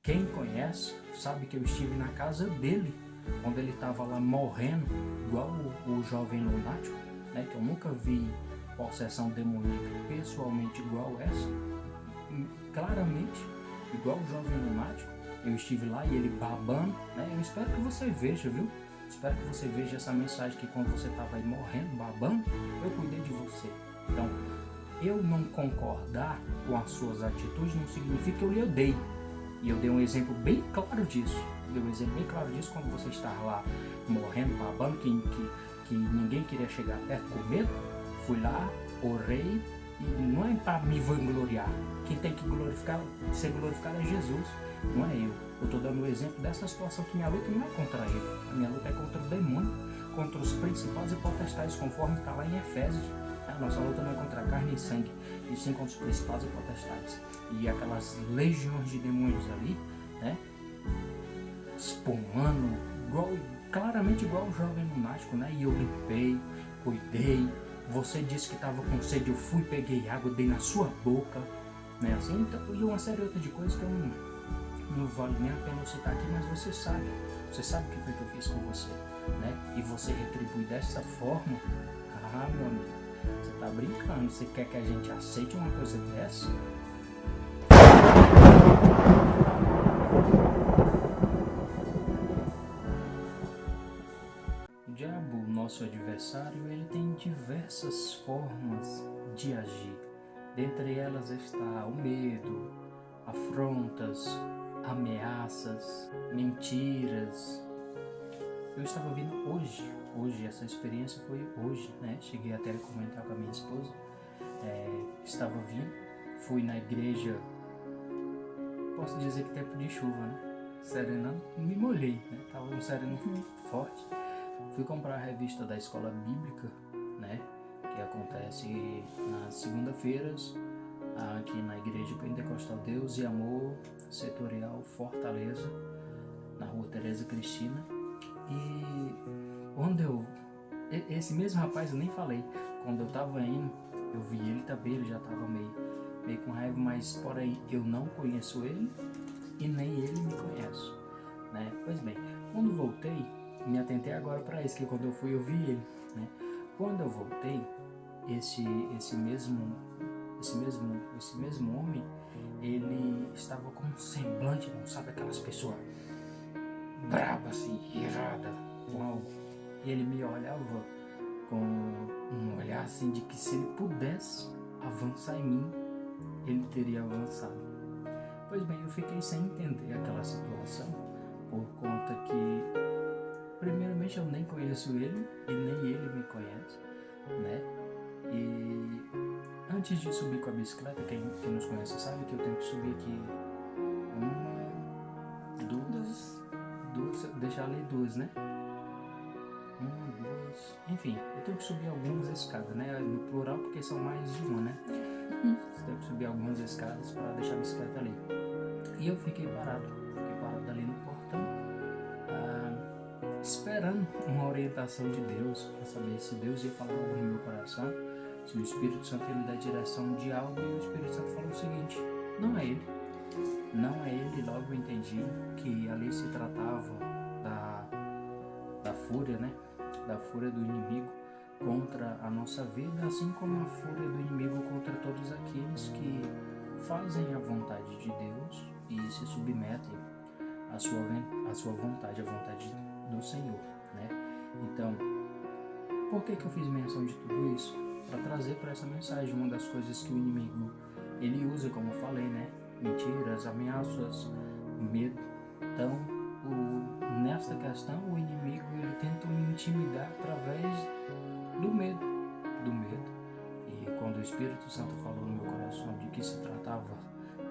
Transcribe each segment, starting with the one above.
Quem conhece sabe que eu estive na casa dele, quando ele estava lá morrendo, igual o jovem lunático, né? Que eu nunca vi possessão demoníaca pessoalmente igual essa, claramente, igual o jovem lunático. Eu estive lá e ele babando, né? Eu espero que você veja, viu? Espero que você veja essa mensagem, que quando você estava aí morrendo, babando, eu cuidei de você. Então, eu não concordar com as suas atitudes não significa que eu lhe odeio. E eu dei um exemplo bem claro disso. Quando você estava lá morrendo, babando, que ninguém queria chegar perto com medo. Fui lá, orei, e não é para me vangloriar. Quem tem que ser glorificado é Jesus, não é eu. Eu estou dando o exemplo dessa situação, que minha luta não é contra ele. A minha luta é contra o demônio, contra os principados e potestades, conforme está lá em Efésios. A nossa luta não é contra a carne e sangue, e sim contra os principados e potestades. E aquelas legiões de demônios ali, né, espumando, claramente igual o jovem lunático, né? E eu limpei, cuidei. Você disse que estava com sede, eu fui, peguei água, dei na sua boca, né? Assim, então, e uma série outra de coisas que eu não vale nem a pena eu citar aqui, mas você sabe o que foi que eu fiz com você, né? E você retribui dessa forma. Ah, meu amigo, você tá brincando? Você quer que a gente aceite uma coisa dessa? O diabo, nosso adversário, ele tem diversas formas de agir. Dentre elas está o medo, afrontas, ameaças, mentiras. Eu estava vindo hoje, essa experiência foi hoje, né? Cheguei até a comentar com a minha esposa. Estava vindo, fui na igreja, posso dizer que tempo de chuva, né? Serenando, me molhei, né? Tava um sereno forte. Fui comprar a revista da escola bíblica, né? Que acontece nas segunda-feiras, aqui na Igreja Pentecostal Deus e Amor, Setorial Fortaleza, na rua Tereza Cristina. E esse mesmo rapaz, eu nem falei, quando eu tava indo, eu vi ele também, ele já tava meio com raiva, mas porém eu não conheço ele e nem ele me conhece, né? Pois bem, quando voltei, me atentei agora para isso, que quando eu fui eu vi ele, né? Quando eu voltei, esse mesmo homem, ele estava com um semblante, não sabe, aquelas pessoas braba assim, irada com algo. E ele me olhava com um olhar assim de que se ele pudesse avançar em mim, ele teria avançado. Pois bem, eu fiquei sem entender aquela situação, por conta que primeiramente eu nem conheço ele e nem ele me conhece, né? E antes de subir com a bicicleta, quem nos conhece sabe que eu tenho que subir aqui deixar ali duas, né? Enfim, eu tenho que subir algumas escadas, né? No plural, porque são mais de uma, né? Você tem que subir algumas escadas para deixar a bicicleta ali. E eu fiquei parado ali no portão, esperando uma orientação de Deus, para saber se Deus ia falar algo no meu coração, se o Espírito Santo ia me dar direção de algo. E o Espírito Santo falou o seguinte: não é ele. Logo eu entendi que ali se tratava da fúria, né? Da fúria do inimigo contra a nossa vida, assim como a fúria do inimigo contra todos aqueles que fazem a vontade de Deus e se submetem à sua vontade, à vontade do Senhor, né? Então, por que eu fiz menção de tudo isso? Para trazer para essa mensagem uma das coisas que o inimigo ele usa, como eu falei, né? Mentiras, ameaças, medo. Então, nesta questão, o inimigo ele tenta me intimidar através do medo. E quando o Espírito Santo falou no meu coração de que se tratava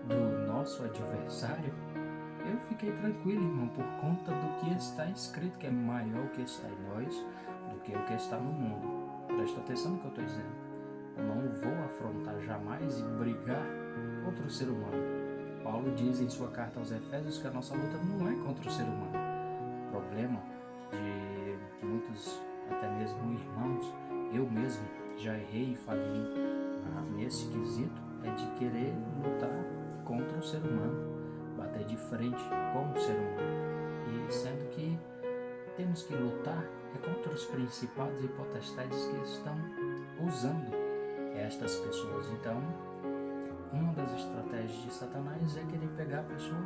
do nosso adversário, eu fiquei tranquilo, irmão, por conta do que está escrito, que é maior o que está em nós do que o que está no mundo. Presta atenção no que eu estou dizendo. Eu não vou afrontar jamais e brigar contra o ser humano. Paulo diz em sua carta aos Efésios que a nossa luta não é contra o ser humano. O problema de muitos, até mesmo irmãos, eu mesmo já errei e falhei nesse quesito, é de querer lutar contra o ser humano, bater de frente com o ser humano. E sendo que temos que lutar contra os principados e potestades que estão usando estas pessoas. Então, uma das estratégias de Satanás é querer pegar a pessoa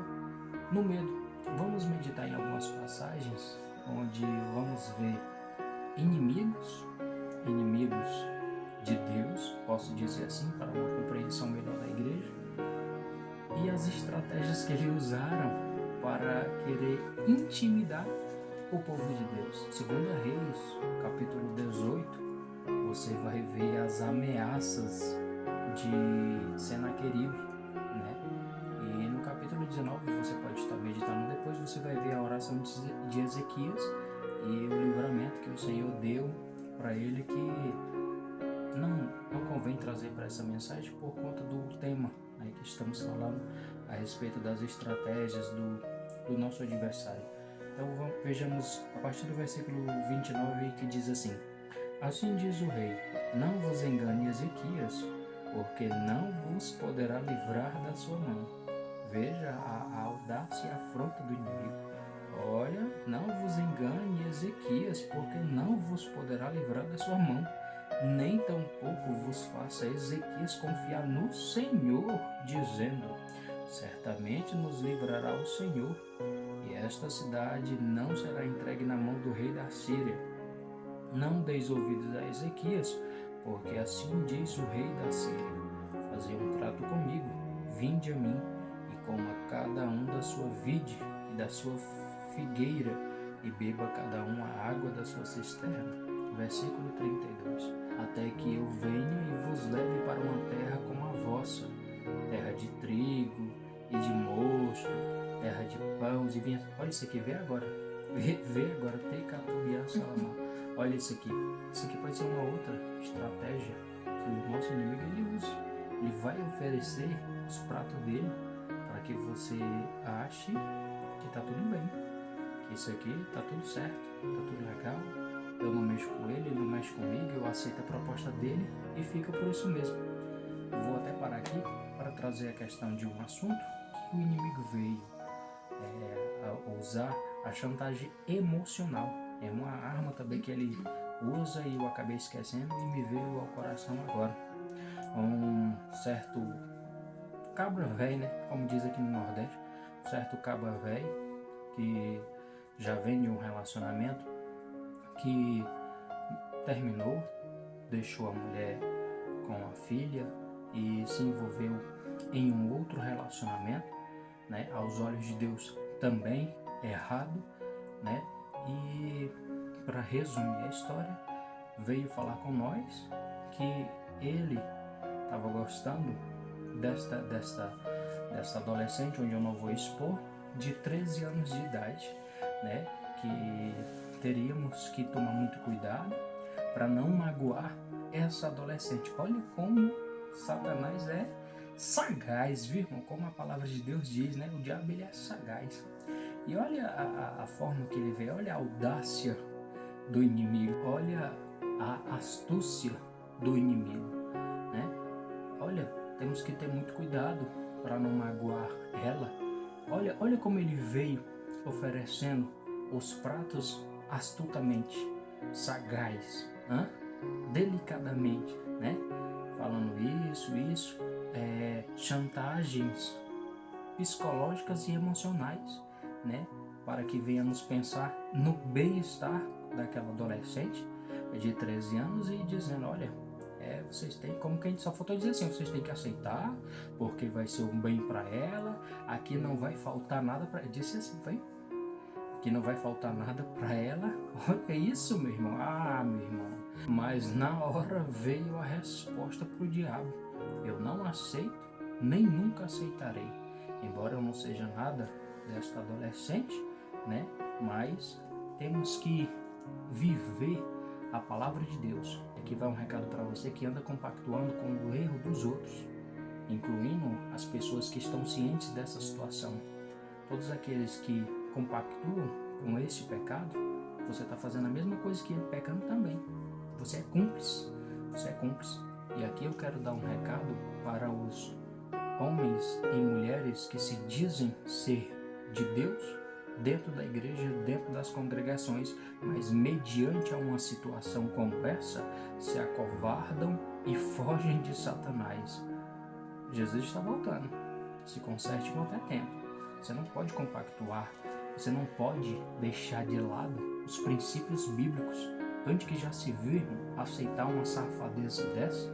no medo. Vamos meditar em algumas passagens onde vamos ver inimigos de Deus, posso dizer assim, para uma compreensão melhor da igreja, e as estratégias que eles usaram para querer intimidar o povo de Deus. Segundo Reis, capítulo 18, você vai ver as ameaças de Senaqueribe, né? E no capítulo 19, você pode estar meditando depois, você vai ver a oração de Ezequias e o livramento que o Senhor deu para ele, que não convém trazer para essa mensagem por conta do tema, né, que estamos falando a respeito das estratégias do nosso adversário. Então vejamos a partir do versículo 29, que diz assim: Assim diz o rei, não vos engane Ezequias, porque não vos poderá livrar da sua mão. Veja a audácia e a afronta do inimigo. Olha, não vos engane Ezequias, porque não vos poderá livrar da sua mão. Nem tampouco vos faça Ezequias confiar no Senhor, dizendo, certamente nos livrará o Senhor, e esta cidade não será entregue na mão do rei da Síria. Não deis ouvidos a Ezequias, porque assim diz o rei da Síria: fazei um trato comigo, vinde a mim, e coma cada um da sua vide e da sua figueira, e beba cada um a água da sua cisterna. Versículo 32. Até que eu venha e vos leve para uma terra como a vossa, terra de trigo e de mosto, terra de pães e vinhos. Olha isso aqui, vê agora. Vê agora, Teicatubiá Salamá. Olha isso aqui. Isso aqui pode ser uma outra estratégia que o nosso inimigo ele usa. Ele vai oferecer os pratos dele para que você ache que está tudo bem, que isso aqui está tudo certo, está tudo legal. Eu não mexo com ele não mexe comigo, eu aceito a proposta dele e fica por isso mesmo. Eu vou até parar aqui para trazer a questão de um assunto que o inimigo veio a usar, a chantagem emocional. É uma arma também que ele usa e eu acabei esquecendo e me veio ao coração agora. Um certo cabra velho, né? Como diz aqui no Nordeste, um certo cabra velho que já vem de um relacionamento que terminou, deixou a mulher com a filha e se envolveu em um outro relacionamento, né? Aos olhos de Deus também errado, né? E para resumir a história, veio falar com nós que ele estava gostando desta adolescente, onde eu não vou expor, de 13 anos de idade, né? Que teríamos que tomar muito cuidado para não magoar essa adolescente. Olha como Satanás é sagaz, viu, irmão? Como a palavra de Deus diz, né? O diabo ele é sagaz. E olha a forma que ele vê, olha a audácia do inimigo, olha a astúcia do inimigo, né? Olha, temos que ter muito cuidado para não magoar ela. Olha como ele veio oferecendo os pratos astutamente, sagaz, delicadamente, né? Falando isso, chantagens psicológicas e emocionais, né? Para que venhamos pensar no bem-estar daquela adolescente de 13 anos e dizendo, olha, vocês têm, como que a gente só faltou dizer assim, vocês têm que aceitar, porque vai ser um bem para ela, aqui não vai faltar nada para, disse assim, foi? Que não vai faltar nada para ela. Olha isso, meu irmão. Meu irmão. Mas na hora veio a resposta pro diabo. Eu não aceito, nem nunca aceitarei. Embora eu não seja nada desta adolescente, né? Mas temos que viver a palavra de Deus. Aqui vai um recado para você que anda compactuando com o erro dos outros, incluindo as pessoas que estão cientes dessa situação. Todos aqueles que compactuam com este pecado, você está fazendo a mesma coisa que ele, pecando também. Você é cúmplice. E aqui eu quero dar um recado para os homens e mulheres que se dizem ser de Deus dentro da igreja, dentro das congregações, mas mediante a uma situação como essa, se acovardam e fogem de Satanás. Jesus está voltando. Se conserte enquanto é tempo. Você não pode compactuar, você não pode deixar de lado os princípios bíblicos. Onde que já se viu aceitar uma safadeza dessa?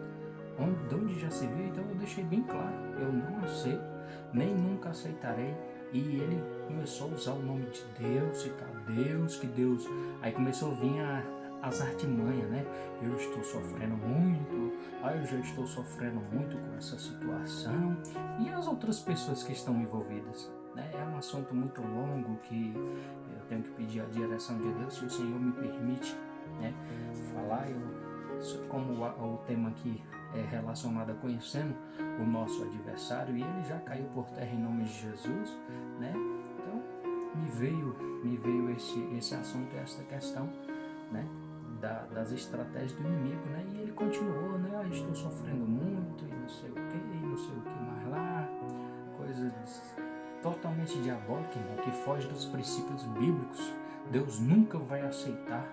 Onde já se viu? Então eu deixei bem claro, eu não aceito, nem nunca aceitarei. E ele começou a usar o nome de Deus, citar Deus, que Deus... Aí começou a vir as artimanhas, né? Eu estou sofrendo muito, eu já estou sofrendo muito com essa situação. E as outras pessoas que estão envolvidas, né? É um assunto muito longo que eu tenho que pedir a direção de Deus, se o Senhor me permite, né, falar. Como o tema aqui é relacionado a conhecendo o nosso adversário, e ele já caiu por terra em nome de Jesus, né? Então me veio esse assunto, essa questão, né, das estratégias do inimigo, né? E ele continuou, né? Eu estou sofrendo muito e não sei o que mais lá, coisas totalmente diabólicas, irmão, que foge dos princípios bíblicos. Deus nunca vai aceitar,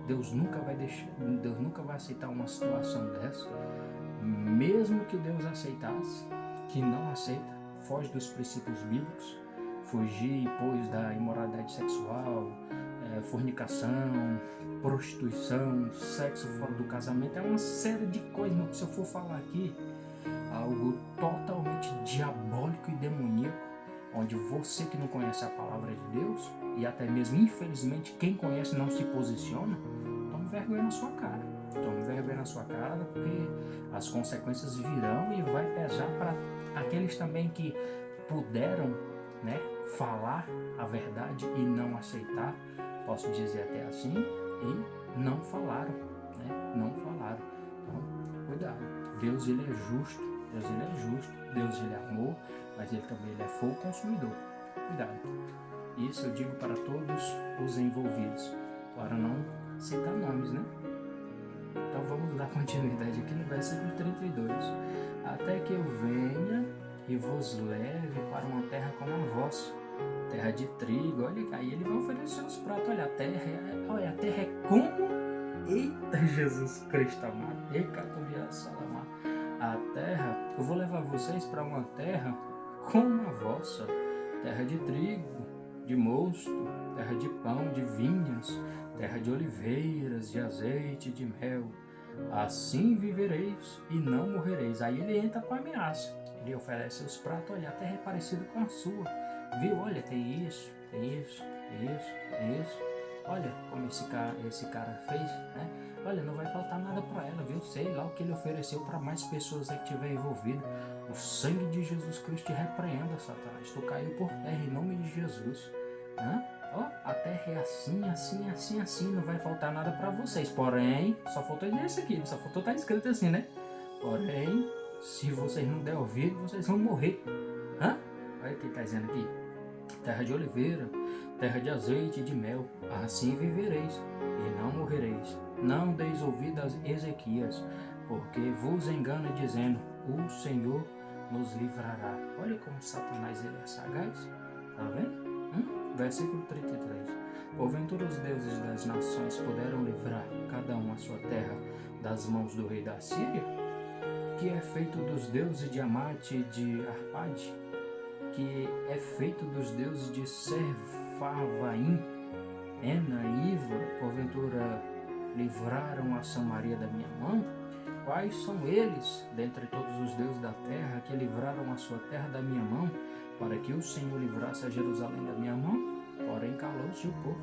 Deus nunca vai aceitar uma situação dessa. Mesmo que Deus aceitasse, que não aceita, foge dos princípios bíblicos. Fugir, pois, da imoralidade sexual, fornicação, prostituição, sexo fora do casamento, é uma série de coisas, mas se eu for falar aqui, algo totalmente diabólico e demoníaco, onde você que não conhece a palavra de Deus, e até mesmo, infelizmente, quem conhece não se posiciona, tome vergonha na sua cara. Tome vergonha na sua cara, porque as consequências virão e vai pesar para aqueles também que puderam, né, falar a verdade e não aceitar, posso dizer até assim, e não falaram, né, não falaram. Então, cuidado. Deus, ele é justo, Deus, ele é amor, mas ele também é fogo consumidor. Cuidado. Isso eu digo para todos os envolvidos, para não citar nomes, né? Então vamos dar continuidade aqui no versículo 32. Até que eu venha e vos leve para uma terra como a vossa, terra de trigo. Olha, aí ele vai oferecer os pratos. Olha, a terra é como... Eita, Jesus Cristo amado. A terra, eu vou levar vocês para uma terra como a vossa, terra de trigo, de mosto, terra de pão, de vinhas, terra de oliveiras, de azeite, de mel. Assim vivereis e não morrereis. Aí ele entra com a ameaça. Ele oferece os pratos. Olha, a terra é parecida com a sua. Viu? Olha, tem isso. Olha como esse cara fez, né? Olha, não vai faltar nada para ela, viu? Sei lá o que ele ofereceu para mais pessoas aí que tiver envolvido. O sangue de Jesus Cristo te repreenda, Satanás. Tu caiu por terra em nome de Jesus. Ó, a terra é assim, não vai faltar nada para vocês. Porém, só faltou isso aqui, só faltou estar escrito assim, né? Porém, se vocês não der ouvido, vocês vão morrer. Olha o que está dizendo aqui. Terra de oliveira, terra de azeite e de mel, assim vivereis e não morrereis. Não deis ouvido a Ezequias, porque vos engana dizendo, o Senhor nos livrará. Olha como Satanás ele é sagaz, tá vendo? Versículo 33. Porventura os deuses das nações puderam livrar cada um a sua terra das mãos do rei da Síria, que é feito dos deuses de Amate e de Arpade, que é feito dos deuses de Serfavaim, Ena e Iva, porventura livraram a Samaria da minha mão? Quais são eles, dentre todos os deuses da terra, que livraram a sua terra da minha mão, para que o Senhor livrasse a Jerusalém da minha mão? Porém calou-se o povo,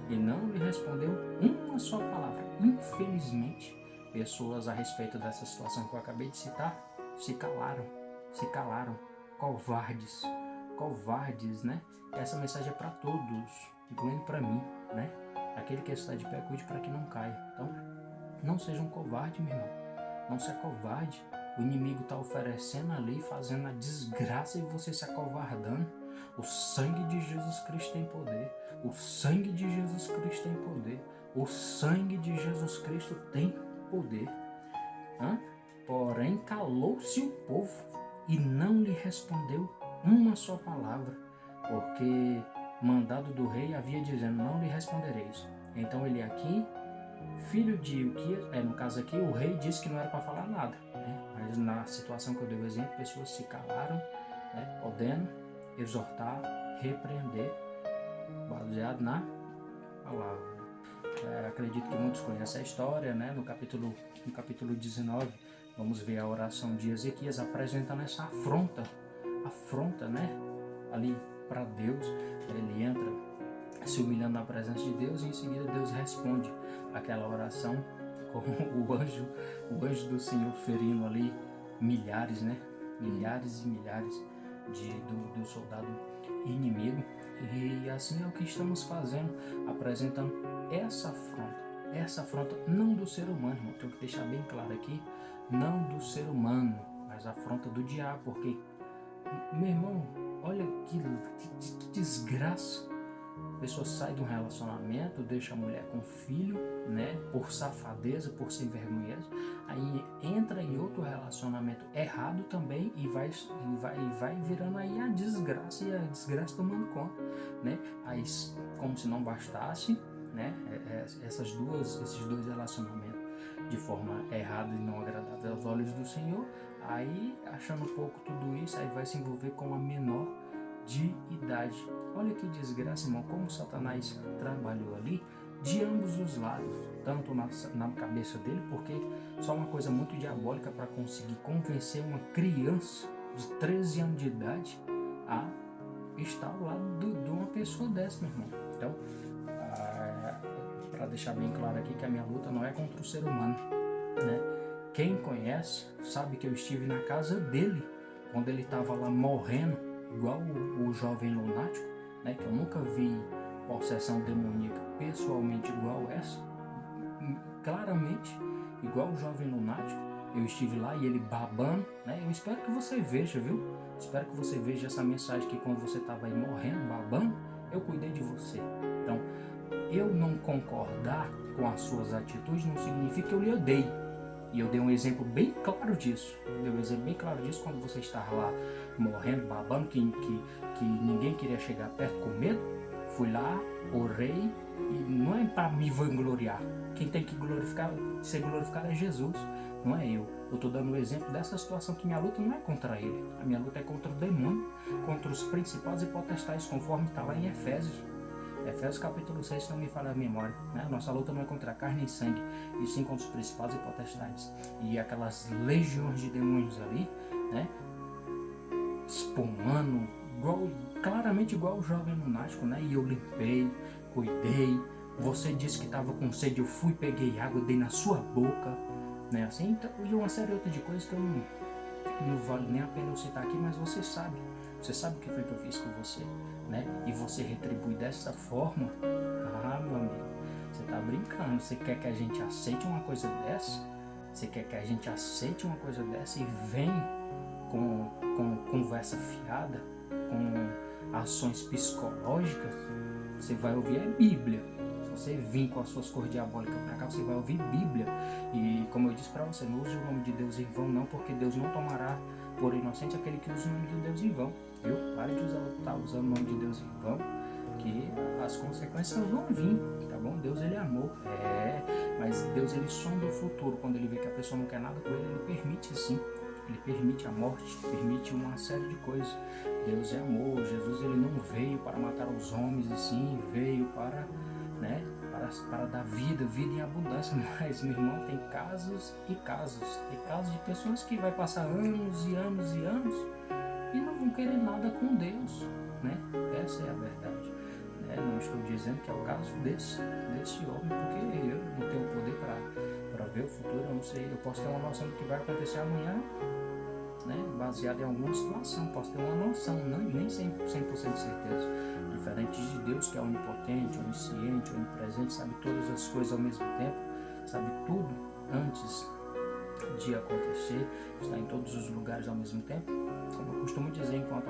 e não lhe respondeu uma só palavra. Infelizmente, pessoas a respeito dessa situação que eu acabei de citar, se calaram, covardes, né? Essa mensagem é para todos, incluindo para mim, né? Aquele que está de pé, cuide para que não caia. Então, não seja um covarde, meu irmão. Não se acovarde. O inimigo está oferecendo ali, fazendo a desgraça e você se acovardando. O sangue de Jesus Cristo tem poder. O sangue de Jesus Cristo tem poder. O sangue de Jesus Cristo tem poder. Porém, calou-se o povo. e não lhe respondeu uma só palavra, porque mandado do rei havia dizendo, não lhe respondereis. Então ele aqui, filho de Ilquias, no caso aqui o rei disse que não era para falar nada, né? Mas na situação que eu dei o exemplo, pessoas se calaram, né? Podendo exortar, repreender, baseado na palavra. Acredito que muitos conhecem a história, né? No capítulo 19, vamos ver a oração de Ezequias apresentando essa afronta, né? Ali para Deus. Ele entra se humilhando na presença de Deus e em seguida Deus responde aquela oração com o anjo do Senhor ferindo ali milhares, né? Milhares e milhares do soldado inimigo. E assim é o que estamos fazendo, apresentando essa afronta não do ser humano, irmão. Tenho que deixar bem claro aqui, não do ser humano, mas a afronta do diabo, porque, meu irmão, olha que desgraça. A pessoa sai de um relacionamento, deixa a mulher com filho, né? Por safadeza, por sem vergonha. Aí entra em outro relacionamento errado também e vai virando aí a desgraça, e a desgraça tomando conta, né? Aí, como se não bastasse, né? Esses dois relacionamentos de forma errada e não agradável aos olhos do Senhor, aí achando pouco tudo isso, aí vai se envolver com a menor de idade. Olha que desgraça, irmão, como Satanás trabalhou ali de ambos os lados, tanto na cabeça dele, porque só uma coisa muito diabólica para conseguir convencer uma criança de 13 anos de idade a estar ao lado de uma pessoa dessa, meu irmão. Então, para deixar bem claro aqui que a minha luta não é contra o ser humano, né? Quem conhece sabe que eu estive na casa dele quando ele estava lá morrendo, igual o jovem lunático, né? Que eu nunca vi possessão demoníaca pessoalmente igual essa, claramente igual o jovem lunático. Eu estive lá e ele babando, né? Eu espero que você veja, viu? Espero que você veja essa mensagem, que quando você estava aí morrendo, babando, eu cuidei de você. Então, eu não concordar com as suas atitudes não significa que eu lhe odeie. E eu dei um exemplo bem claro disso. Quando você estava lá morrendo, babando, que ninguém queria chegar perto com medo. Fui lá, orei, e não é para me vangloriar. Quem tem que ser glorificado é Jesus, não é eu. Eu estou dando o exemplo dessa situação, que minha luta não é contra ele. A minha luta é contra o demônio, contra os principados e potestades, conforme está lá em Efésios. Efésios capítulo 6, se não me falha a memória, né? Nossa luta não é contra a carne e sangue, e sim contra os principados e potestades. E aquelas legiões de demônios ali, né? Espumando, claramente igual o jovem lunático, né? E eu limpei, cuidei. Você disse que estava com sede, eu fui, peguei água, dei na sua boca, né? Assim, então, e uma série outra de coisas que eu não vale nem a pena eu citar aqui, mas você sabe o que foi que eu fiz com você, né? E você retribui dessa forma. Ah, meu amigo, você tá brincando. Você quer que a gente aceite uma coisa dessa? Você quer que a gente aceite uma coisa dessa e vem com conversa fiada, com ações psicológicas? Você vai ouvir a Bíblia. Se você vir com as suas cores diabólicas pra cá, você vai ouvir Bíblia. E como eu disse pra você, não use o nome de Deus em vão não, porque Deus não tomará por inocente aquele que usa o nome de Deus em vão, viu? Pare de estar usando o nome de Deus em vão, que as consequências vão vir, tá bom? Deus, ele é amor, mas Deus, ele sonda o futuro. Quando ele vê que a pessoa não quer nada com ele, ele permite sim, ele permite a morte, permite uma série de coisas. Deus é amor. Jesus, ele não veio para matar os homens, e sim veio para, né, para dar vida em abundância. Mas, meu irmão, tem casos e casos. Tem casos de pessoas que vai passar anos e anos e anos e não vão querer nada com Deus, né? Essa é a verdade, né? Não estou dizendo que é o caso desse homem, porque eu não tenho poder para ver o futuro. Eu não sei, eu posso ter uma noção do que vai acontecer amanhã, né? Baseado em alguma situação, posso ter uma noção, nem 100% de certeza. Diferente de Deus, que é onipotente, onisciente, onipresente, sabe todas as coisas ao mesmo tempo, sabe tudo antes de acontecer, está em todos os lugares ao mesmo tempo. Como eu costumo dizer, enquanto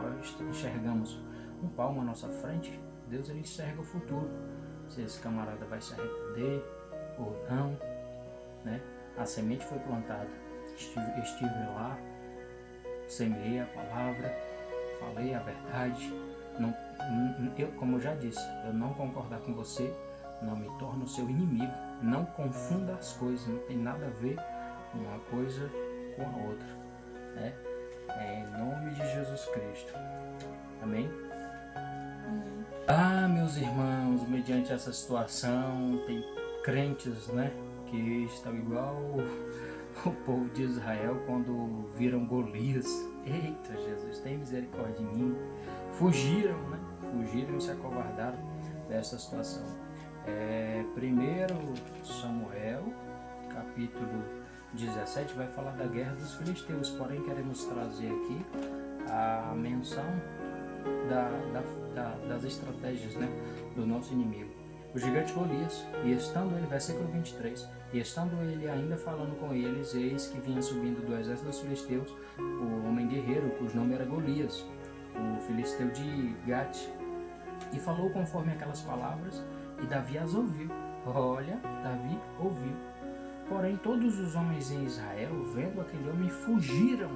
enxergamos um palmo à nossa frente, Deus, ele enxerga o futuro. Se esse camarada vai se arrepender ou não, né? A semente foi plantada, estive lá, semeei a palavra, falei a verdade. Como eu já disse, eu não concordar com você não me torna o seu inimigo. Não confunda as coisas, não tem nada a ver uma coisa com a outra, né? Em nome de Jesus Cristo. Amém? Meus irmãos, mediante essa situação, tem crentes, né, que estão igual o povo de Israel quando viram Golias. Eita, Jesus, tem misericórdia de mim. Fugiram, né? Fugiram e se acovardaram dessa situação. 1 Samuel, capítulo 17, vai falar da guerra dos filisteus, porém queremos trazer aqui a menção das estratégias, né, do nosso inimigo. O gigante Golias, e estando ele, versículo 23, e estando ele ainda falando com eles, eis que vinha subindo do exército dos filisteus o homem guerreiro, cujo nome era Golias, o filisteu de Gate, e falou conforme aquelas palavras, e Davi as ouviu. Olha, Davi ouviu. Porém, todos os homens em Israel, vendo aquele homem, fugiram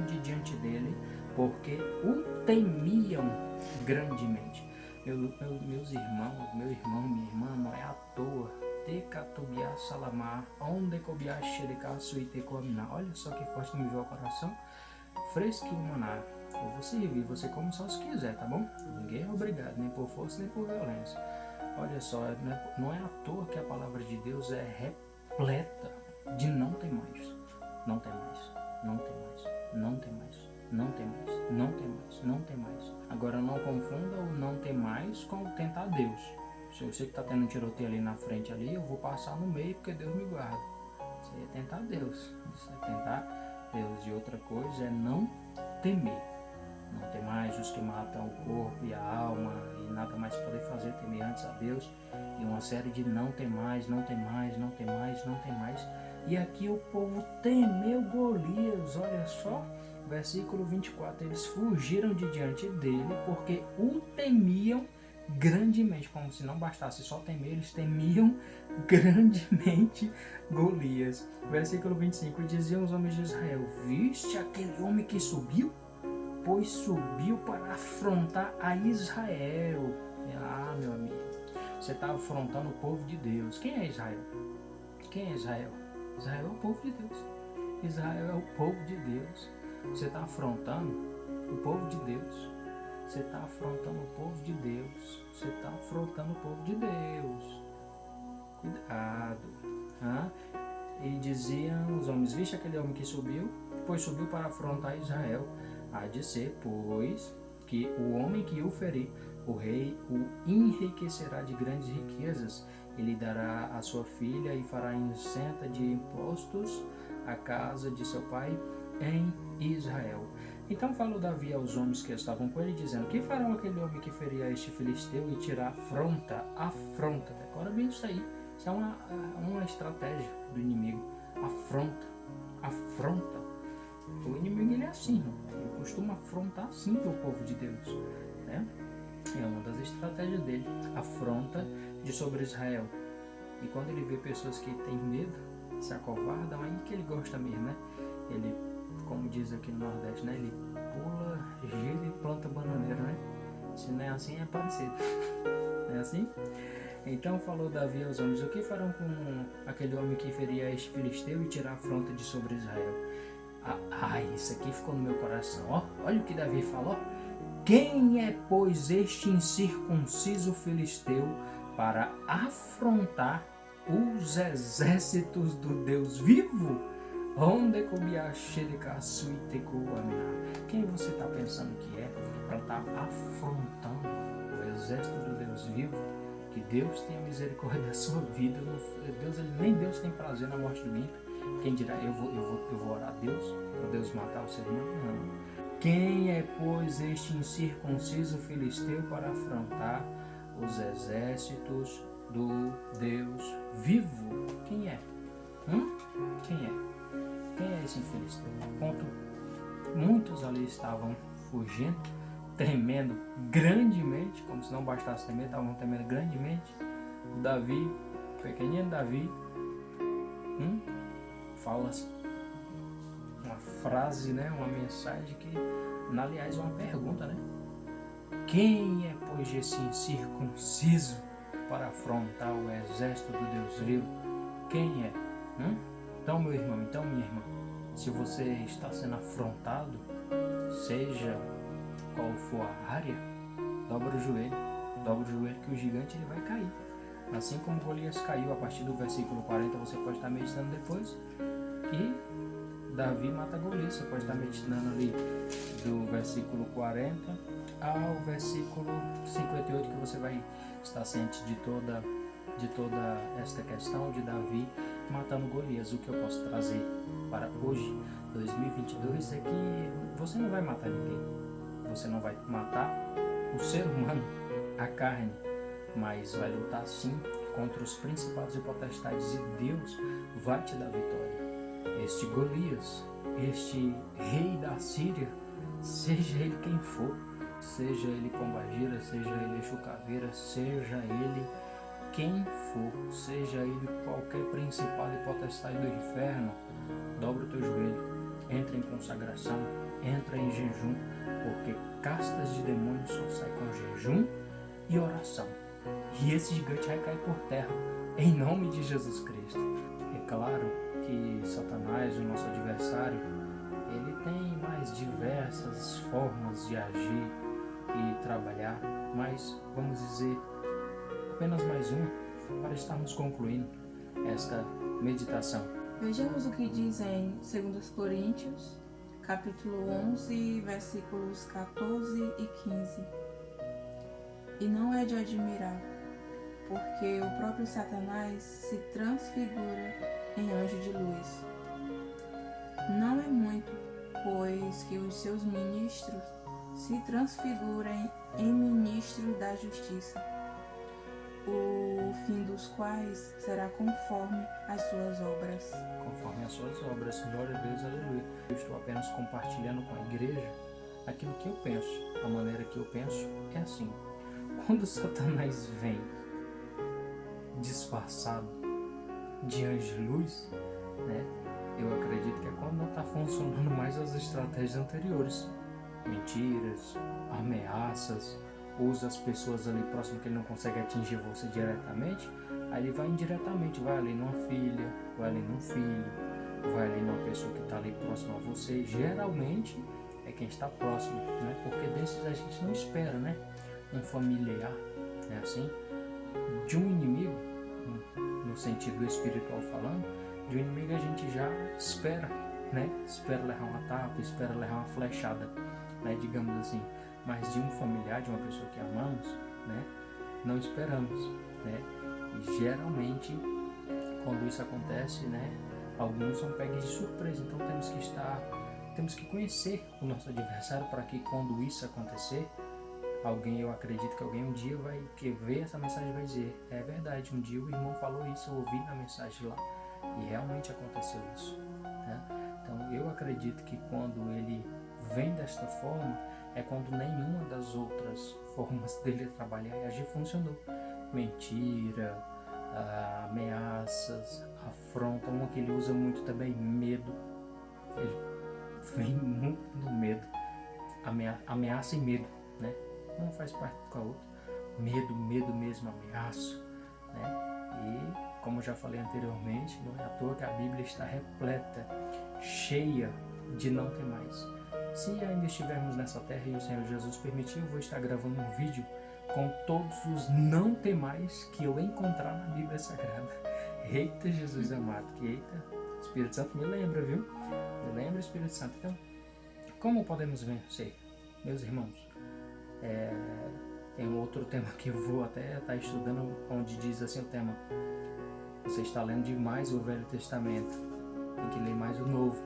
de diante dele, porque o temiam grandemente. Meus irmãos, meu irmão, minha irmã, não é à toa. Tecatubiá salamar, onde cobiá xerecá suitecoaminá. Olha só que forte que me veio ao coração. Fresquinho maná. Eu vou servir, você come só se quiser, tá bom? Ninguém é obrigado, nem por força, nem por violência. Olha só, não é à toa que a palavra de Deus é repleta de não tem mais. Não tem mais, não tem mais, não tem mais, não tem mais, não tem mais, não tem mais. Agora não confunda o não tem mais com o tentar Deus. Se eu sei que tá tendo um tiroteio ali na frente ali, eu vou passar no meio porque Deus me guarda. Isso aí é tentar Deus. Isso é tentar Deus. E outra coisa é não temer. Não tem mais os que matam o corpo e a alma e nada mais poder fazer temer antes a Deus. E uma série de não tem mais, não tem mais, não tem mais, não tem mais. E aqui o povo temeu Golias, olha só, versículo 24, eles fugiram de diante dele porque o temiam grandemente, como se não bastasse só temer, eles temiam grandemente Golias. Versículo 25, diziam os homens de Israel, viste aquele homem que subiu? Pois subiu para afrontar a Israel. Meu amigo, você está afrontando o povo de Deus. Quem é Israel? Quem é Israel? Israel é o povo de Deus. Israel é o povo de Deus. Você está afrontando o povo de Deus. Você está afrontando o povo de Deus. Você está afrontando o povo de Deus. Cuidado. E diziam os homens, viste aquele homem que subiu? Pois subiu para afrontar Israel. Há de ser, pois, que o homem que o ferir, o rei o enriquecerá de grandes riquezas. Ele dará a sua filha e fará isenta de impostos a casa de seu pai em Israel. Então falou Davi aos homens que estavam com ele, dizendo, que farão aquele homem que ferir a este filisteu e tirar afronta. Decora bem isso aí. Isso é uma estratégia do inimigo. Afronta. O inimigo ele é assim, ele costuma afrontar assim o povo de Deus, né? É uma das estratégias dele, afronta de sobre Israel. E quando ele vê pessoas que têm medo, se acovardam, aí que ele gosta mesmo, né? Ele, como diz aqui no Nordeste, né? Ele pula, gira e planta bananeira, né? Se não é assim, é parecido. Não é assim? Então falou Davi aos homens, o que farão com aquele homem que feria este filisteu e tirar a afronta de sobre Israel? Isso aqui ficou no meu coração, ó. Olha o que Davi falou. Quem é, pois, este incircunciso filisteu para afrontar os exércitos do Deus vivo? Quem você está pensando que é para estar afrontando o exército do Deus vivo? Que Deus tenha misericórdia da sua vida. Nem Deus tem prazer na morte do ímpio. Quem dirá, eu vou orar a Deus para Deus matar o ser humano? Não. Quem é, pois, este incircunciso filisteu para afrontar os exércitos do Deus vivo? Quem é? Quem é? Quem é esse filisteu? Enquanto muitos ali estavam fugindo, temendo grandemente, como se não bastasse temer, estavam temendo grandemente, Davi, o pequenino Davi, fala assim, uma frase, né? Uma mensagem que, aliás, é uma pergunta, né? Quem é, pois, esse incircunciso para afrontar o exército do Deus vivo? Quem é? Então, meu irmão, então, minha irmã, se você está sendo afrontado, seja qual for a área, dobra o joelho que o gigante ele vai cair. Assim como Golias caiu a partir do versículo 40, você pode estar meditando depois, e Davi mata Golias. Você pode estar meditando ali do versículo 40 ao versículo 58, que você vai estar ciente de toda esta questão de Davi matando Golias. O que eu posso trazer para hoje, 2022, é que você não vai matar ninguém. Você não vai matar o ser humano, a carne, mas vai lutar sim contra os principados e potestades, e Deus vai te dar vitória. Este Golias, este rei da Síria, seja ele quem for, seja ele pombagira, seja ele Exu Caveira, seja ele quem for, seja ele qualquer principado e potestade do inferno, dobra o teu joelho, entra em consagração, entra em jejum, porque castas de demônios só saem com jejum e oração. E esse gigante vai cair por terra, em nome de Jesus Cristo. É claro que Satanás, o nosso adversário, ele tem mais diversas formas de agir e trabalhar, mas vamos dizer apenas mais uma para estarmos concluindo esta meditação. Vejamos o que diz em 2 Coríntios, capítulo 11, versículos 14 e 15. E não é de admirar, porque o próprio Satanás se transfigura em anjo de luz. Não é muito, pois que os seus ministros se transfigurem em ministros da justiça, o fim dos quais será conforme as suas obras. Conforme as suas obras, glória a Deus, aleluia. Eu estou apenas compartilhando com a igreja aquilo que eu penso. A maneira que eu penso é assim: quando Satanás vem disfarçado de anjo de luz, né, eu acredito que é quando não está funcionando mais as estratégias anteriores. Mentiras, ameaças, usa as pessoas ali próximas que ele não consegue atingir você diretamente, aí ele vai indiretamente, vai ali numa filha, vai ali num filho, vai ali numa pessoa que está ali próxima a você. Geralmente é quem está próximo, né? Porque desses a gente não espera, né? Um familiar, né? Assim, de um inimigo, no sentido espiritual falando, de um inimigo a gente já espera, né? Espera levar uma tapa, espera levar uma flechada, né? Digamos assim. Mas de um familiar, de uma pessoa que amamos, né, não esperamos, né? E geralmente, quando isso acontece, né, alguns são pegos de surpresa. Então temos que conhecer o nosso adversário para que quando isso acontecer, eu acredito que alguém um dia vai ver essa mensagem e vai dizer: é verdade, um dia o irmão falou isso, eu ouvi na mensagem lá e realmente aconteceu isso, né? Então eu acredito que quando ele vem desta forma, é quando nenhuma das outras formas dele trabalhar e agir funcionou. Mentira, ameaças, afronta. Uma que ele usa muito também, medo. Ele vem muito no medo. Ameaça e medo, né? Um faz parte com a outra. Medo mesmo, ameaça, né? E, como já falei anteriormente, não é à toa que a Bíblia está repleta, cheia de não ter mais. Se ainda estivermos nessa terra e o Senhor Jesus permitir, eu vou estar gravando um vídeo com todos os não temais que eu encontrar na Bíblia Sagrada. Eita, Jesus amado, que eita, Espírito Santo me lembra, viu? Me lembra, Espírito Santo. Então, como podemos vencer, meus irmãos? Tem um outro tema que eu vou até estar estudando, onde diz assim o tema: você está lendo demais o Velho Testamento, tem que ler mais o Novo,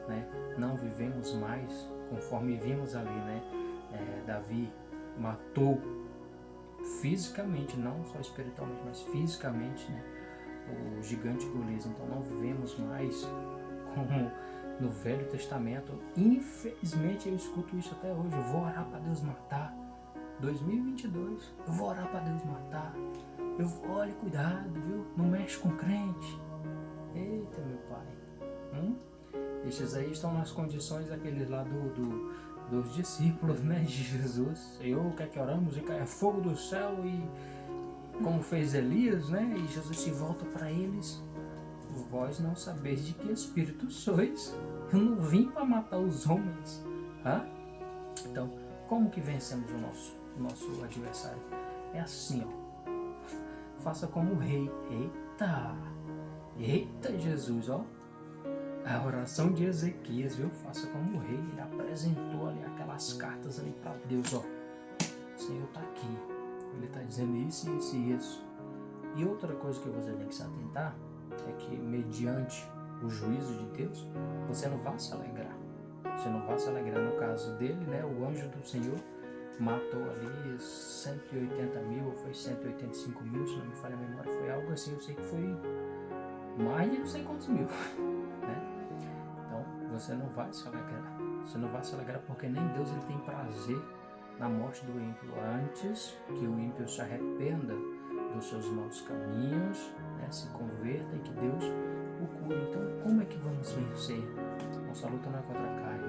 né? Não vivemos mais conforme vimos ali, né? Davi matou fisicamente, não só espiritualmente, mas fisicamente, né, o gigante Golias. Então não vivemos mais como no Velho Testamento. Infelizmente eu escuto isso até hoje: eu vou orar para Deus matar. 2022, eu vou orar para Deus matar. Olha, cuidado, viu? Não mexe com crente. Eita, meu pai. Estes aí estão nas condições aqueles lá dos discípulos, né, de Jesus. Senhor, quer que oramos e caia fogo do céu e como fez Elias, né? E Jesus se volta para eles. Vós não sabeis de que espírito sois. Eu não vim para matar os homens. Então, como que vencemos o nosso adversário? É assim, ó. Faça como o rei. Eita Jesus, ó. A oração de Ezequias, viu? Faça como o rei. Ele apresentou ali aquelas cartas ali para Deus, ó. O Senhor está aqui. Ele está dizendo isso, isso e isso. E outra coisa que você tem que se atentar é que, mediante o juízo de Deus, você não vai se alegrar. Você não vai se alegrar. No caso dele, né? O anjo do Senhor matou ali 180 mil, ou foi 185 mil, se não me falha a memória, foi algo assim. Eu sei que foi mais de não sei quantos mil, né? Então, você não vai se alegrar. Você não vai se alegrar porque nem Deus ele tem prazer na morte do ímpio. Antes que o ímpio se arrependa dos seus maus caminhos, né, se converta e que Deus o cure. Então, como é que vamos vencer? Nossa luta não é contra a carne,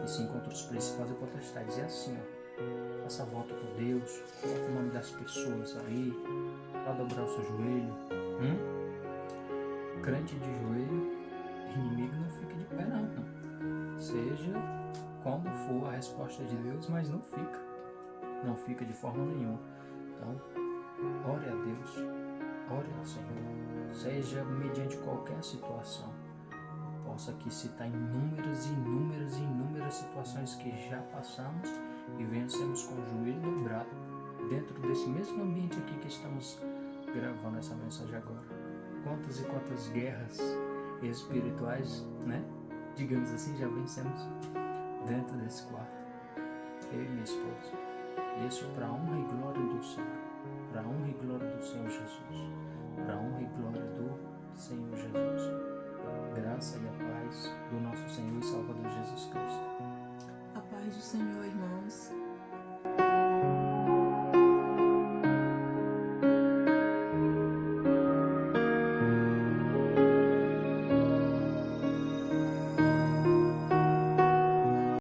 e sim contra os principais e potestades. É assim, ó. Faça a volta com Deus, coloque o nome das pessoas aí, para dobrar o seu joelho. Crente de joelho, inimigo não fica de pé não. Seja quando for a resposta de Deus, mas não fica. Não fica de forma nenhuma. Então, ore a Deus, ore ao Senhor, seja mediante qualquer situação. Posso aqui citar inúmeras situações que já passamos e vencemos com o joelho dobrado, dentro desse mesmo ambiente aqui que estamos gravando essa mensagem agora. Quantas e quantas guerras espirituais, né? Digamos assim, já vencemos dentro desse quarto. Eu e minha esposa. Isso para a honra e glória do Senhor.